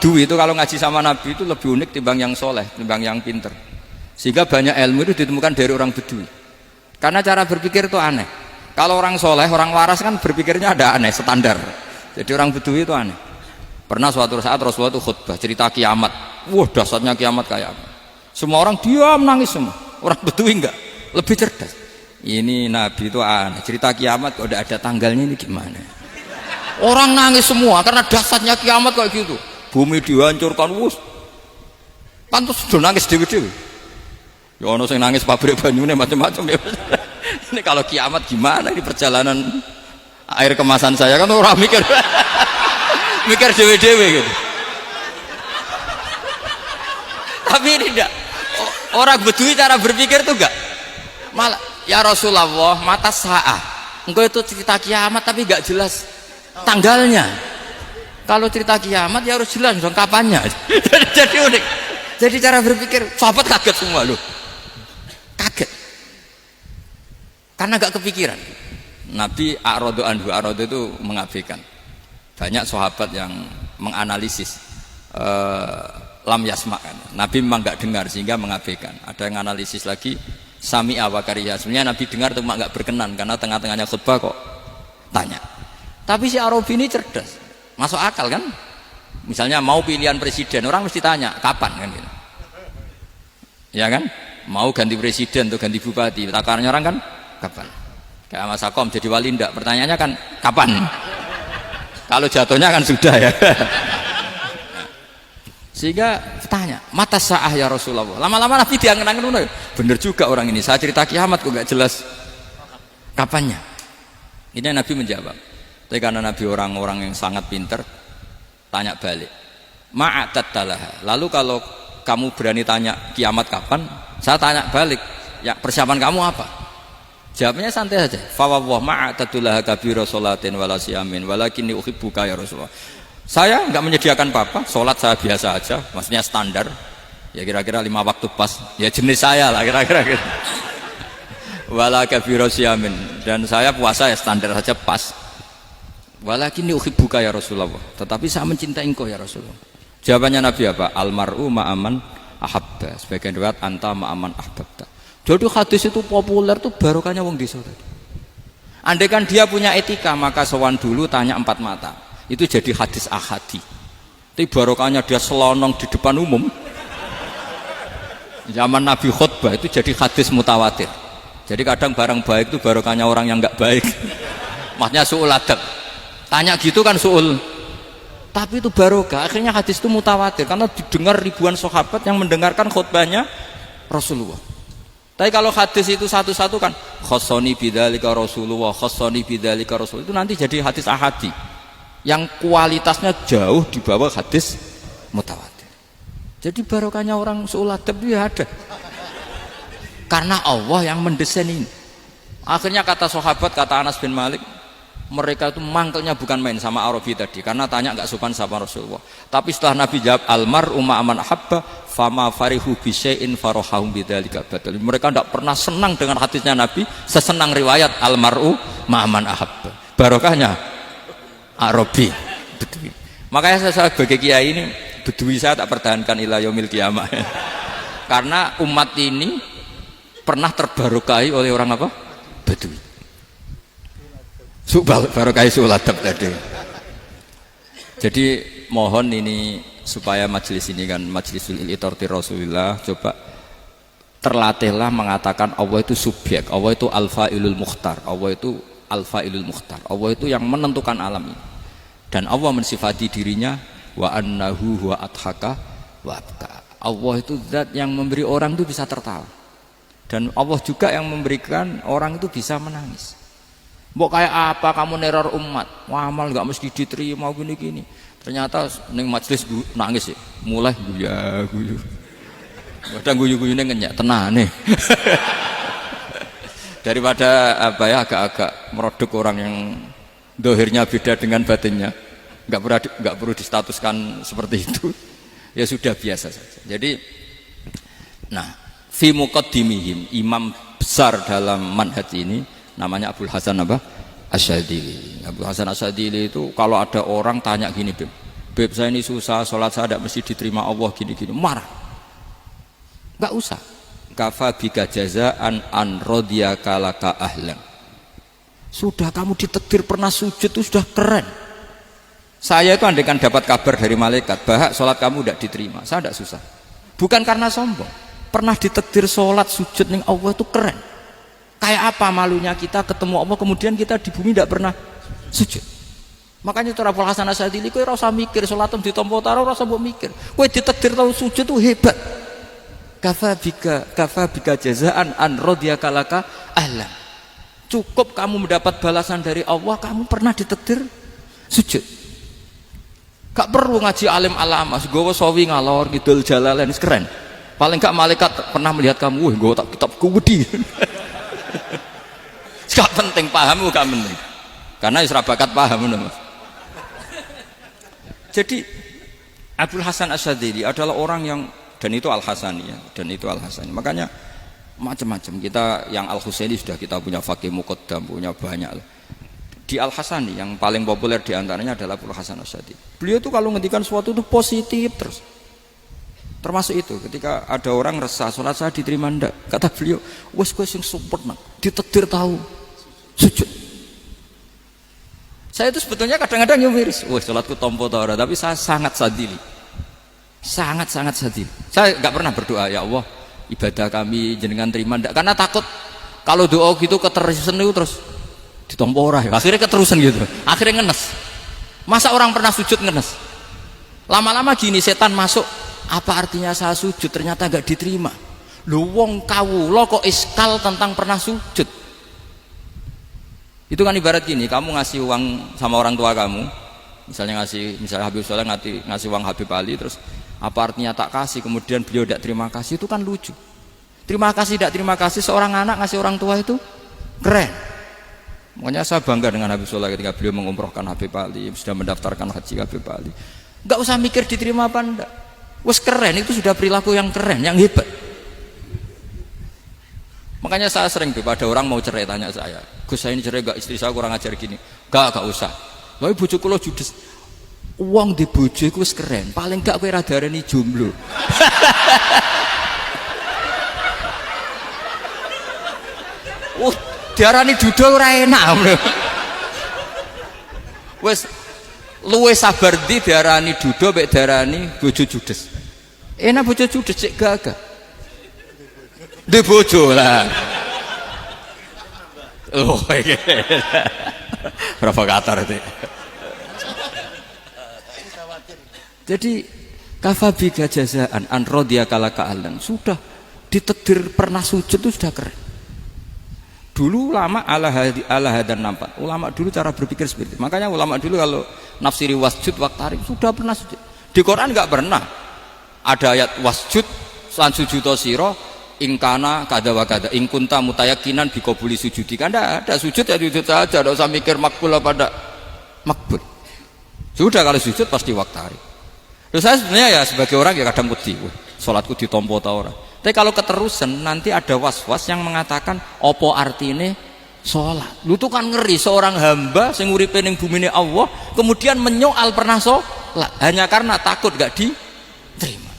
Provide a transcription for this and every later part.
Bedui itu kalau ngaji sama Nabi itu lebih unik timbang yang soleh, timbang yang pinter. Sehingga banyak ilmu itu ditemukan dari orang Bedui. Karena cara berpikir itu aneh. Kalau orang soleh, orang waras kan berpikirnya ada aneh, standar. Jadi orang Bedui itu aneh. Pernah suatu saat Rasulullah itu khutbah cerita kiamat. Wah, dahsyatnya kiamat kayak apa? Semua orang diam nangis semua. Orang Bedui enggak, lebih cerdas. Ini Nabi itu aneh. Cerita kiamat kok udah ada tanggalnya ini gimana? Orang nangis semua karena dahsyatnya kiamat kayak gitu. Bumi dihancurkan, wus. Pantas sudah nangis dewi-dewi. Ya ono sing nangis pabrik banyune macam-macam ya. Ini kalau kiamat gimana ini perjalanan air kemasan saya kan orang mikir mikir dewe-dewe gitu. Tapi ini enggak. Orang Bedui cara berpikir tuh enggak. Malah ya Rasulullah mata sa'ah. Engkau itu cerita kiamat tapi enggak jelas tanggalnya. Kalau cerita kiamat ya harus jelas dong kapannya. Jadi unik. Jadi cara berpikir sahabat kaget semua loh. Kaget karena gak kepikiran. Nabi a'radu anhu, a'radu itu mengabaikan. Banyak sahabat yang menganalisis lam yasma'kan. Nabi memang gak dengar sehingga mengabaikan. Ada yang analisis lagi sami'a wa kariha. Sebenarnya Nabi dengar itu gak berkenan karena tengah-tengahnya khutbah kok tanya. Tapi si Arabi ini cerdas, masuk akal kan. Misalnya mau pilihan presiden, orang mesti tanya kapan kan gitu. Ya kan? Mau ganti presiden atau ganti bupati, takarannya orang kan kapan? Kayak Mas Akom jadi wali ndak? Pertanyaannya kan kapan? Kalau jatuhnya kan sudah ya. Sehingga tanya, mata sa'ah ya Rasulullah. Lama-lama Nabi diangen-angen, bener juga orang ini. Saya cerita kiamat kok nggak jelas kapannya. Ini Nabi menjawab. Tapi karena Nabi orang-orang yang sangat pinter, tanya balik. Ma'atat talaha. Lalu kalau kamu berani tanya kiamat kapan, saya tanya balik, ya persiapan kamu apa? Jawabnya santai saja. Fa wallah ma'atatullaha kabira sholatin wala siyamin walakinni uhibbuka ya Rasulullah. Saya enggak menyediakan apa-apa, salat saya biasa aja, maksudnya standar. Ya kira-kira 5 waktu pas. Ya jenis saya lah kira-kira gitu. Wala kabira siyamin, dan saya puasa ya standar saja pas. Walakinni uhibbuka ya Rasulullah. Tetapi saya mencintai engkau ya Rasulullah. Jawabannya Nabi apa? Almar'u ma'aman ahabba. Sebagian riwayat anta ma'aman ahbabta. Jadi hadis itu populer tuh barokahnya wong desa tadi. Andai kan dia punya etika, maka sowan dulu tanya 4 mata. Itu jadi hadis ahadi. Tapi barokahnya dia selonong di depan umum. Zaman Nabi khutbah itu jadi hadis mutawatir. Jadi kadang barang baik itu barokahnya orang yang enggak baik. Maksudnya su'ul adab. Tanya gitu kan su'ul. Tapi itu barokah. Akhirnya hadis itu mutawatir karena didengar ribuan sahabat yang mendengarkan khutbahnya Rasulullah. Tapi kalau hadis itu satu-satu kan khossoni bidzalika Rasulullah, khossoni bidzalika Rasul, itu nanti jadi hadis ahadi yang kualitasnya jauh di bawah hadis mutawatir. Jadi barokahnya orang su'ul adab itu ya ada. Karena Allah yang mendesain ini. Akhirnya kata sahabat, kata Anas bin Malik, mereka itu mangkelnya bukan main sama Arabi tadi karena tanya nggak sopan sama Rasulullah. Tapi setelah Nabi jawab almar'u ma'aman ahabba fama farihu bisyai'in farahahum bidzalika badal. Mereka tidak pernah senang dengan hadisnya Nabi sesenang riwayat almar'u ma'aman ahabba. Barokahnya Arabi Bedui. Makanya saya sebagai kiai ini Bedui saya tak pertahankan ila yaumil qiyamah. Karena umat ini pernah terbarokahi oleh orang apa? Bedui. Barokai suladab tadi. Jadi mohon ini supaya majelis ini kan majlisul iltorti Rasulullah, coba terlatihlah mengatakan Allah itu subjek, Allah itu al-fa'ilul mukhtar, Allah itu al-fa'ilul mukhtar, Allah itu yang menentukan alam ini. Dan Allah mensifati dirinya wa annahu huwa adhaka wa abka. Allah itu zat yang memberi orang itu bisa tertawa. Dan Allah juga yang memberikan orang itu bisa menangis. Mbok kayak apa kamu neror umat, amal nggak mesti diterima gini-gini. Ternyata neng majelis nangis ya, mulai guyu. Kadang guyu-guyune ngenyak tenane. Daripada apa ya agak-agak merodok orang yang dohirnya beda dengan batinnya, nggak perlu distatuskan seperti itu. Ya sudah biasa saja. Jadi, nah, fi muqaddimihim, imam besar dalam manhaj ini namanya Abul Hasan apa? Asyadili. Abul Hasan Asyadili itu kalau ada orang tanya gini, Bim, Beb saya ini susah, sholat saya tidak mesti diterima Allah gini-gini, marah. Nggak usah. Kafa bika jazaan an radiyaka laka ahlan. Sudah kamu ditakdir pernah sujud itu sudah keren. Saya itu andaikan dapat kabar dari malaikat bahwa sholat kamu tidak diterima, saya tidak susah. Bukan karena sombong. Pernah ditakdir sholat sujud ning Allah itu keren. Kayak apa malunya kita ketemu Allah kemudian kita di bumi tidak pernah sujud. Makanya itu Abul Hasan Asyadzili kowe ora usah mikir salatem ditampa taro ora usah mbok mikir. Kowe ditakdir tau sujud itu hebat. Kafa bika jazaan an radiyaka laka ahlan. Cukup kamu mendapat balasan dari Allah, kamu pernah ditakdir sujud. Gak perlu ngaji alim alama, nggawa sawi ngalor ngidul jalalain keren. Paling gak malaikat pernah melihat kamu, wah nggawa kitab gede. Gak penting paham gak penting. Karena isra bakat paham ngono, Mas. Jadi Abul Hasan Asyadzili adalah orang yang, dan itu Al-Hasani ya, dan itu Al-Hasani. Makanya macam-macam kita yang Al-Husaini sudah kita punya Faqih Muqaddam, punya banyak. Di Al-Hasani yang paling populer diantaranya adalah Abul Hasan Asyadzili. Beliau tuh kalau ngendikan sesuatu itu positif terus. Termasuk itu ketika ada orang resah sholat saya diterima ndak, kata beliau, wes kowe sing sempurna, ditakdir tahu sujud. Saya itu sebetulnya kadang-kadang miris, wah sholatku tompo ta ora, tapi saya sangat sadili, sangat sadili. Saya nggak pernah berdoa ya Allah ibadah kami jenengan terima ndak, karena takut kalau doa gitu keterusan itu terus ditompo ora, akhirnya keterusan gitu, akhirnya ngenes. Masa orang pernah sujud ngenes? Lama-lama gini setan masuk, apa artinya saya sujud ternyata nggak diterima? Lu wong kawula kok iskal tentang pernah sujud. Itu kan ibarat gini, kamu ngasih uang sama orang tua kamu, misalnya Habib Soleh ngasih uang Habib Ali, terus apa artinya tak kasih, kemudian beliau tidak terima kasih, itu kan lucu. Terima kasih tidak terima kasih, seorang anak ngasih orang tua itu keren. Makanya saya bangga dengan Habib Soleh ketika beliau mengumrohkan Habib Ali, sudah mendaftarkan haji Habib Ali. Gak usah mikir diterima apa enggak, wes keren, itu sudah perilaku yang keren, yang hebat. Makanya saya sering tuh pada orang mau cerai tanya saya, Gus saya ini cerai gak, istri saya kurang ajar gini. Gak usah. Tapi bojo kula judes. Uang di bojo iku wis keren, paling gak kowe ra darani jomblo. Diarani duda ora enak. Wis luwe sabar ndi diarani duda mek diarani bojo judes. Enak bojo judes cek gagah. Di bojo lah. Oh, provokator itu. Jadi kafabika jazaan an radiyaka laka ahlan, sudah ditakdir pernah sujud itu sudah keren. Dulu ulama ala hadan nampak. Ulama dulu cara berpikir seperti itu. Makanya ulama dulu kalau nafsiri wasjud waqtarib sudah pernah sujud. Di Quran enggak pernah ada ayat wasjud lan sujudo sira ingkana kada wa kada ingkunta mutayakinan bikobuli sujudi, kan ada sujud ya sujud saja, tidak usah mikir makbul apa tidak makbul. Sudah kalau sujud pasti waktari. Terus saya sebenarnya ya sebagai orang ya kadang wedi, sholatku ditompo ta ora. Tapi kalau keterusan nanti ada was-was yang mengatakan opo artine sholat. Lu tuh kan ngeri seorang hamba sing uripe ning bumine Allah kemudian menyoal pernah sholat hanya karena takut gak diterima.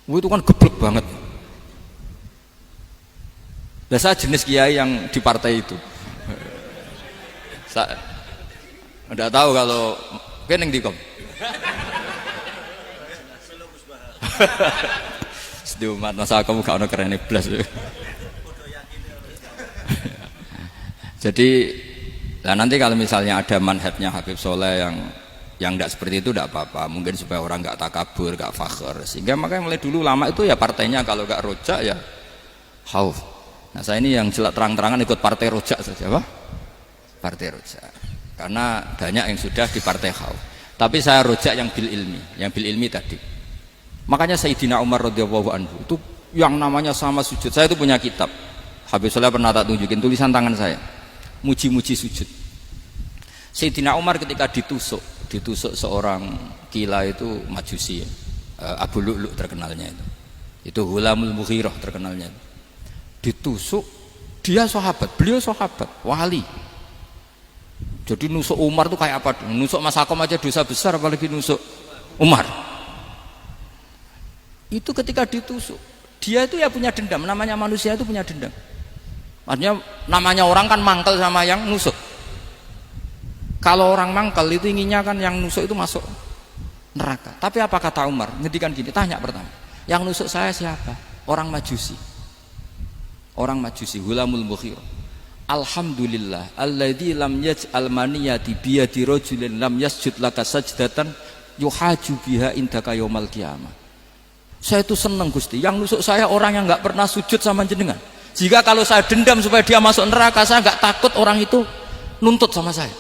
Itu kan geblek banget. Nah, saya jenis kiai yang di partai itu. Saya tidak tahu kalau keneng dikom. Sedih umat masa kamu gak ada keren iblis. Jadi, nah nanti kalau misalnya ada manhajnya Habib Soleh yang tidak seperti itu tidak apa-apa. Mungkin supaya orang nggak takabur, nggak fakhr. Sehingga makanya mulai dulu lama itu ya partainya kalau nggak rojak ya khauf. Nah saya ini yang jelas terang-terangan ikut partai rojak saja, apa? Partai rojak. Karena banyak yang sudah di partai khauf. Tapi saya rojak yang bil ilmi tadi. Makanya Sayyidina Umar radhiyallahu anhu itu yang namanya sama sujud. Saya itu punya kitab. Habib Soleh pernah tak tunjukin tulisan tangan saya. Muji-muji sujud. Sayyidina Umar ketika ditusuk seorang gila itu Majusi, Abu Lu'lu' terkenalnya itu. Itu Hulamul Mughirah terkenalnya itu. Ditusuk, dia sahabat, beliau sahabat, wali. Jadi nusuk Umar tuh kayak apa? Nusuk Mas Hakom aja dosa besar, apalagi nusuk Umar. Itu ketika ditusuk, dia itu ya punya dendam, namanya manusia itu punya dendam. Artinya namanya orang kan mangkel sama yang nusuk. Kalau orang mangkel itu inginnya kan yang nusuk itu masuk neraka. Tapi apa kata Umar? Ngedikan gini, tanya pertama, yang nusuk saya siapa? Orang Majusi. Orang Majusi, Hulamul Mughirah. Alhamdulillah alladzi lam yaj'al maniyati biyadi rajulin lam yasjud laka sajdatan yuhaju biha indaka yaumal qiyamah. Saya itu senang Gusti, yang nusuk saya orang yang enggak pernah sujud sama jenengan. Jika kalau saya dendam supaya dia masuk neraka, saya enggak takut orang itu nuntut sama saya.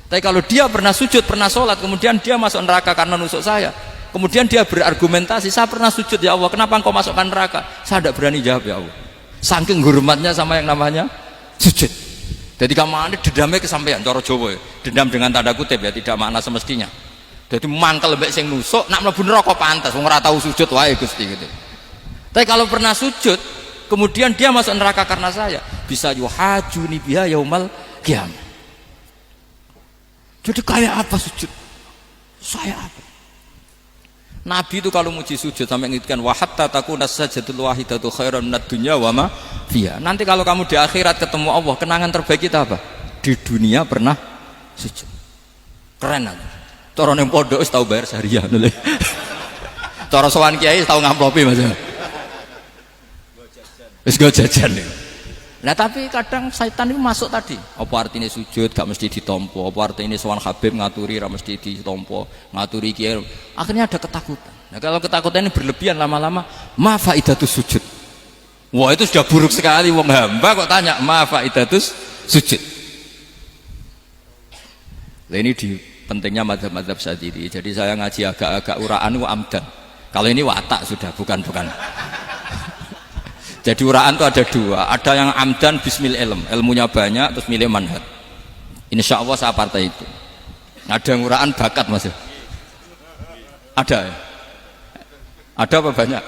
Tapi kalau dia pernah sujud, pernah sholat, kemudian dia masuk neraka karena nusuk saya, kemudian dia berargumentasi, saya pernah sujud ya Allah, kenapa engkau masukkan neraka? Saya tidak berani jawab ya Allah, saking hormatnya sama yang namanya sujud. Jadi kamane dendamnya kesampaian cara Jawa ya. Dendam dengan tanda kutip ya, tidak makna semestinya. Jadi mangkel mbek sing nusuk nak mlebu neraka pantes wong ora tau sujud wae Gusti gitu. Tapi kalau pernah sujud kemudian dia masuk neraka karena saya, bisa yuhajuni biha yaumal qiyamah. Jadi kayak apa sujud? Saya apa? Nabi itu kalau muji sujud sampai ngitkan wa hatta takuna sajdatul wahidatu khairan minad dunya wa ma fiha. Nanti kalau kamu di akhirat ketemu Allah, kenangan terbaik kita apa? Di dunia pernah sujud. Keren aja. Cara ning pondok wis tau bayar seharian lho. Cara sowan kiai tau ngamplopi Mas. Wis go jajan. Nah tapi kadang setan itu masuk tadi. Apa artinya sujud gak mesti ditompo, apa artinya sowan Habib ngaturi ra mesti ditompo, ngaturi kiai. Akhirnya ada ketakutan. Nah kalau ketakutan ini berlebihan lama-lama, ma faidatus sujud. Wah itu sudah buruk sekali wong hamba kok tanya ma faidatus sujud. Nah ini di pentingnya mazhab-mazhab Syadzili. Jadi saya ngaji agak-agak uraan itu amdan. Kalau ini watak sudah bukan. Jadi uraan itu ada dua, ada yang amdan bismil ilm, ilmunya banyak terus milih manhaj. Insya Allah saya partai itu. Ada yang uraan bakat Mas. Ada ya? Ada apa banyak?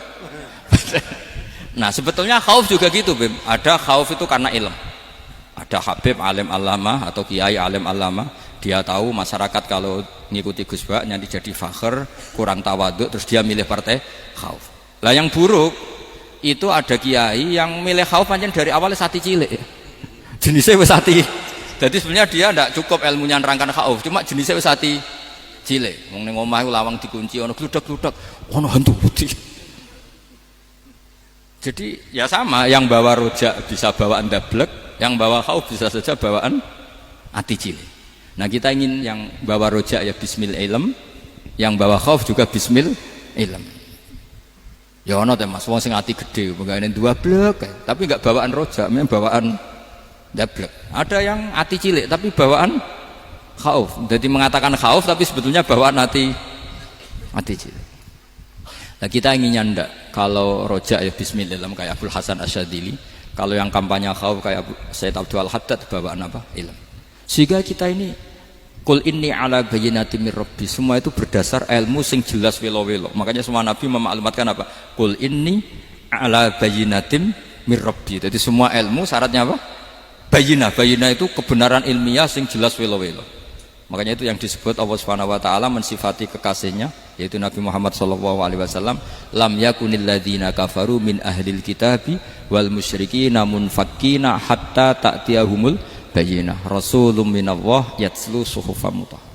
Nah sebetulnya khauf juga gitu Bim. Ada khauf itu karena ilm. Ada Habib alim alama atau kiai alim alama, dia tahu masyarakat kalau ngikuti Gus Bak nanti jadi fakhr, kurang tawaduk, terus dia milih partai khauf. Lah yang buruk itu ada kiai yang milih khauf pancen dari awalnya sati cilik. Jenisnya wis sati. Jadi sebenarnya dia tidak cukup ilmunya nerangkan khauf, cuma jenisnya wis sati cilik. Wong ning omah lawang dikunci ono gludak-gludak, ono hantu putih. Jadi ya sama, yang bawa rojak bisa bawaan dablek, yang bawa khauf bisa saja bawaan ati cilik. Nah kita ingin yang bawa rojak ya bismil ilm, yang bawa khauf juga bismil ilm. Ya ono teh Mas, wong sing ati gede, pegawene dua blek, tapi enggak bawaan rojak, memang bawaan dablek. Ada yang ati cilik tapi bawaan khauf. Jadi mengatakan khauf tapi sebetulnya bawaan ati cilik. Nah kita inginnya ndak, kalau rojak ya bismillah kayak Abdul Hasan Asyadzili, kalau yang kampanye khauf kayak Sayyid Abdul Haddad bawaan apa? Ilm. Sehingga kita ini Qul inni ala bayyinatin mir rabbi, semua itu berdasar ilmu sing jelas welo-welo. Makanya semua nabi memaklumatkan apa? Qul inni ala bayyinatin mir rabbi. Jadi semua ilmu syaratnya apa? Bayyinah. Bayyinah itu kebenaran ilmiah sing jelas welo-welo. Makanya itu yang disebut Allah Subhanahu wa taala mensifati kekasihnya yaitu Nabi Muhammad sallallahu alaihi wasallam, lam yakunil ladzina kafaru min ahlil kitabi wal musyrikina munfakkina hatta ta'tiyahumul bayyinah rasulun minallah yatslu suhufam mutahhar.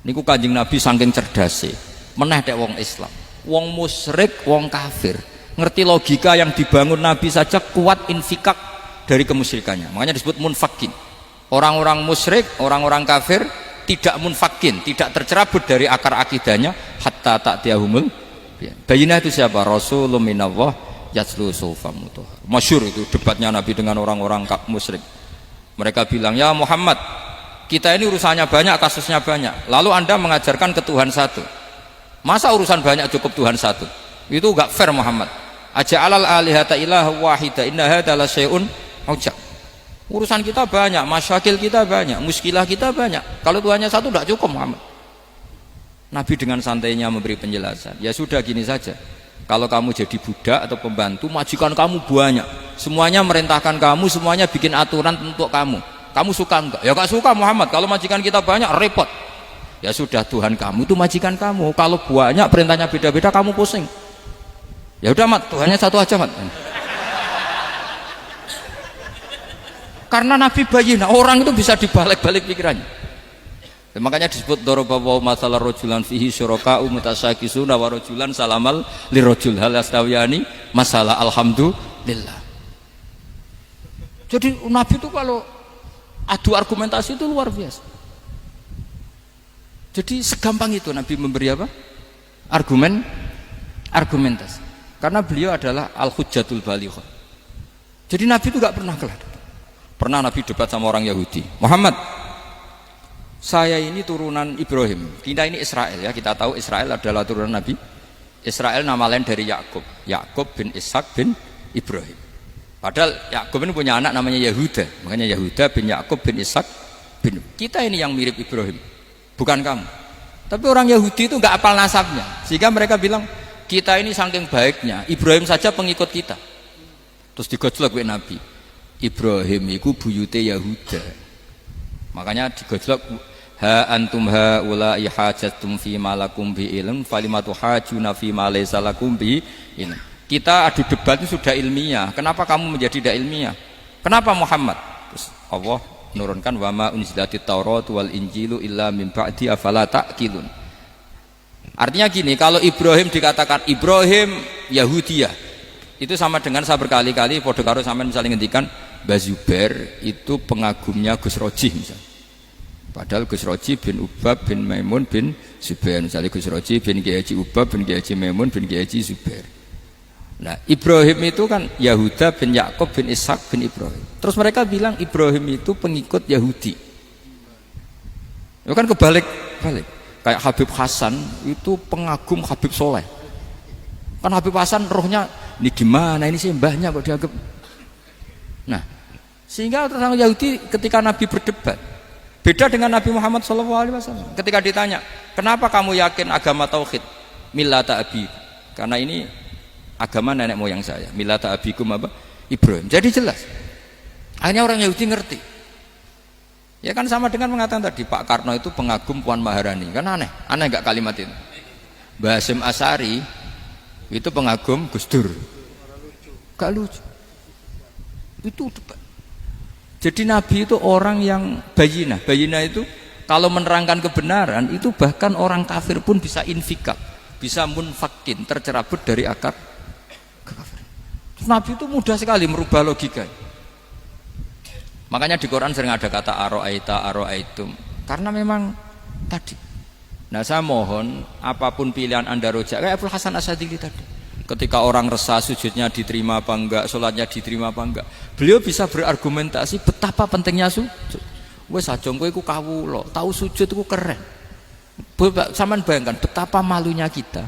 Niku Kanjeng Nabi saking cerdase meneh tek wong Islam, wong musyrik, wong kafir ngerti logika yang dibangun Nabi saja kuat infikak dari kemusyrikannya. Makanya disebut munfakin. Orang-orang musyrik, orang-orang kafir tidak munfakin, tidak tercerabut dari akar akidahnya hatta ta'tiyahumul bayyinah. Itu siapa? Rasulun minallah yatslu suhufam mutahhar. Masyhur itu debatnya Nabi dengan orang-orang musyrik. Mereka bilang, ya Muhammad, kita ini urusannya banyak, kasusnya banyak, lalu anda mengajarkan ke Tuhan satu. Masa urusan banyak cukup Tuhan satu? Itu gak fair Muhammad. Aja'alal alihata ilaha wahida inna hadza la syai'un ujab. Urusan kita banyak, masyakil kita banyak, muskilah kita banyak, kalau Tuhannya satu gak cukup Muhammad. Nabi dengan santainya memberi penjelasan, ya sudah gini saja, kalau kamu jadi budak atau pembantu, majikan kamu banyak, semuanya merintahkan kamu, semuanya bikin aturan untuk kamu suka enggak? Ya gak suka Muhammad, kalau majikan kita banyak repot. Ya sudah, Tuhan kamu itu majikan kamu. Kalau banyak perintahnya beda-beda kamu pusing. Ya udah Mat, Tuhannya satu aja Mat. Karena Nabi bayina, orang itu bisa dibalik-balik pikirannya. Ya, makanya disebut dorobawa masalah rojulan fihi syuroka'u mutasyakisuna wa rojulan salamal lirojul hal astawiyani masalah alhamdulillah. Jadi Nabi itu kalau adu argumentasi itu luar biasa. Jadi segampang itu Nabi memberi apa? Argumentasi. Karena beliau adalah al-hujjatul balighah. Jadi Nabi itu gak pernah kalah. Pernah Nabi debat sama orang Yahudi. Muhammad, saya ini turunan Ibrahim. Kita ini Israel ya. Kita tahu Israel adalah turunan Nabi. Israel nama lain dari Yakub. Yakub bin Ishak bin Ibrahim. Padahal Yakub ini punya anak namanya Yahuda. Makanya Yahuda bin Yakub bin Ishak bin. Kita ini yang mirip Ibrahim, bukan kamu. Tapi orang Yahudi itu nggak apal nasabnya, sehingga mereka bilang kita ini saking baiknya Ibrahim saja pengikut kita. Terus digojlok oleh Nabi. Ibrahim itu buyute Yahuda. Makanya digojlok, ha antum ha ulai hajatum fi malakum bi ilm falimatu hajuna fi ma laysa lakum bi ilm. Kita adu debat itu sudah ilmiah. Kenapa kamu menjadi tidak ilmiah? Kenapa Muhammad? Terus Allah menurunkan wama unzilatit Taurat wal Injilu illa min ba'di afala ta'qilun. Artinya gini, kalau Ibrahim dikatakan Ibrahim Yahudiyah, itu sama dengan saya berkali-kali podo karo sampean misalnya ngendikan Mbah Zubair itu pengagumnya Gus Roji misalnya. Padahal Gus Roji bin Ubab bin Maimun bin Zubair. Misalnya Gus Roji bin Kiai Haji Ubab bin Kiai Haji Maimun bin Kiai Haji Zubair. Nah, Ibrahim itu kan Yahuda bin Yakub bin Ishak bin Ibrahim. Terus mereka bilang Ibrahim itu pengikut Yahudi. Itu kan kebalik-balik. Kayak Habib Hasan itu pengagum Habib Soleh. Kan Habib Hasan rohnya ini gimana ini sih mbahnya kok dianggap. Nah, sehingga orang Yahudi ketika Nabi berdebat beda dengan Nabi Muhammad SAW. Ketika ditanya, kenapa kamu yakin agama tauhid? Millata abi. Karena ini agama nenek moyang saya. Millata abikum apa? Ibrahim. Jadi jelas. Akhirnya orang Yahudi ngerti. Ya kan sama dengan mengatakan tadi Pak Karno itu pengagum Puan Maharani. Kan aneh enggak kalimat itu? Mbah Hasyim Asy'ari itu pengagum Gus Dur. Gak lucu. Itu debat. Jadi Nabi itu orang yang bayinah. Bayinah itu kalau menerangkan kebenaran itu bahkan orang kafir pun bisa infikak, bisa munfakin, tercerabut dari akar kekafiran. Nabi itu mudah sekali merubah logika. Makanya di Quran sering ada kata aro'aitum, karena memang tadi. Nah saya mohon apapun pilihan anda rojak kayak Abdul Hasan Asy'adzili tadi. Ketika orang resah sujudnya diterima apa enggak, sholatnya diterima apa enggak, beliau bisa berargumentasi betapa pentingnya sujud. Wes ajeng kowe iku kawula, tahu sujud iku keren. Saman bayangkan betapa malunya kita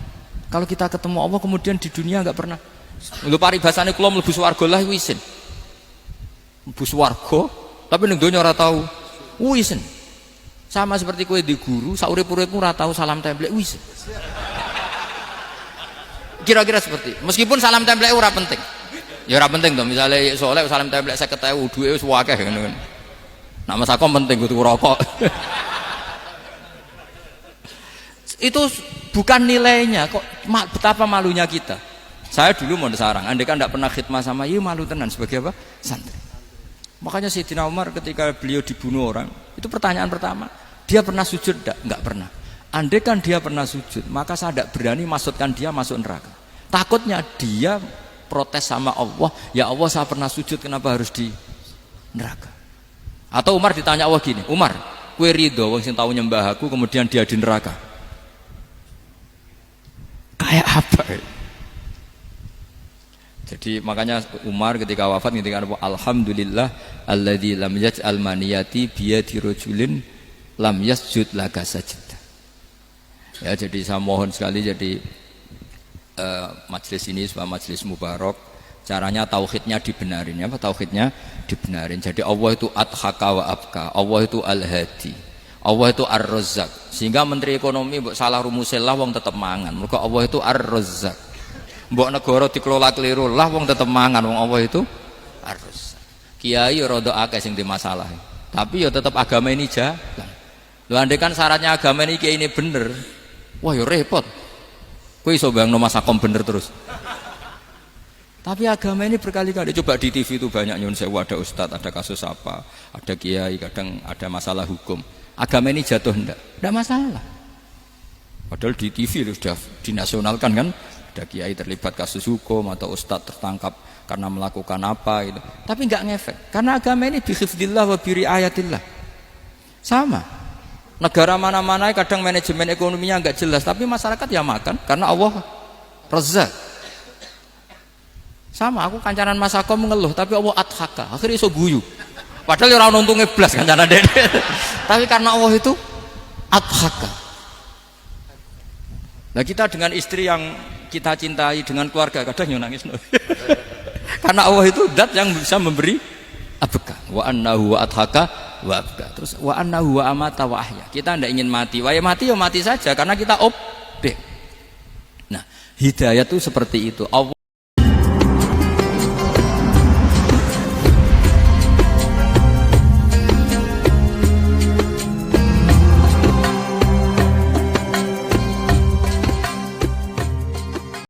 kalau kita ketemu Allah kemudian di dunia enggak pernah. Lho paribasane kula mlebu swarga lah isin. Mlebu swarga tapi ning donya ora tahu isin. Sama seperti kowe di guru, saurip-uripmu ora tahu salam templek isin. Kira-kira seperti meskipun salam templek ora penting ya ora penting toh, misalnya soleh salam templek 50.000 duwe wis akeh ngono kan nama sakom penting kudu rokok. Itu bukan nilainya kok, betapa malunya kita. Saya dulu mau sarang andai kan tidak pernah khidmah sama iya malu tenan sebagai apa? Santri. Makanya Sayyidina Umar ketika beliau dibunuh orang itu pertanyaan pertama, dia pernah sujud enggak pernah. Andai kan dia pernah sujud, maka saya tidak berani masukkan dia masuk neraka. Takutnya dia protes sama Allah, ya Allah saya pernah sujud, kenapa harus di neraka? Atau Umar ditanya Allah gini, Umar, kue ridho wong sing tahu nyembah aku kemudian dia di neraka? Kayak apa? Jadi makanya Umar ketika wafat ketika alhamdulillah alladzi lam yaj'al maniyati biyadi rajulin lam yasjud laka sajdah. Ya, jadi saya mohon sekali jadi majelis ini sebuah majelis mubarak, caranya tauhidnya dibenarin ya, tauhidnya dibenarin. Jadi Allah itu adhaka wa abka, Allah itu al-hadi, Allah itu ar-razzaq. Sehingga menteri ekonomi mbok salah rumusillah wong tetep mangan. Mergo Allah itu ar-razzaq. Mbok negara dikelola keliru lah wong tetep mangan, wong Allah itu ar-razzaq. Kiai rada akeh sing di masalah. Tapi ya tetep agama ini jalan. Lho andai kan syaratnya agama ini bener, wah ya repot. Kowe iso bayangno masakom bener terus. Tapi agama ini berkali-kali coba di TV itu banyak nyun sewu, ada ustadz, ada kasus apa, ada kiai, kadang ada masalah hukum. Agama ini jatuh enggak masalah. Padahal di TV sudah dinasionalkan kan, ada kiai terlibat kasus hukum atau ustadz tertangkap karena melakukan apa itu. Tapi enggak ngefek karena agama ini bihifdzillah wa biriayatillah. Sama. Negara mana-mana kadang manajemen ekonominya enggak jelas, tapi masyarakat ya makan karena Allah Razzaq. Sama, aku kancanan Masako mengeluh, tapi Allah adhaka, akhirnya iso guyu. Padahal orang untungnya blas kancanan dede. Tapi karena Allah itu adhaka. Nah kita dengan istri yang kita cintai, dengan keluarga kadang nangis. Karena Allah itu zat yang bisa memberi abka. Wa annahu wa adhaka wa abka. Terus wa annahu wa amata wa ahya. Kita tidak ingin mati. Wah ya mati saja karena kita objek. Nah hidayah itu seperti itu. Allah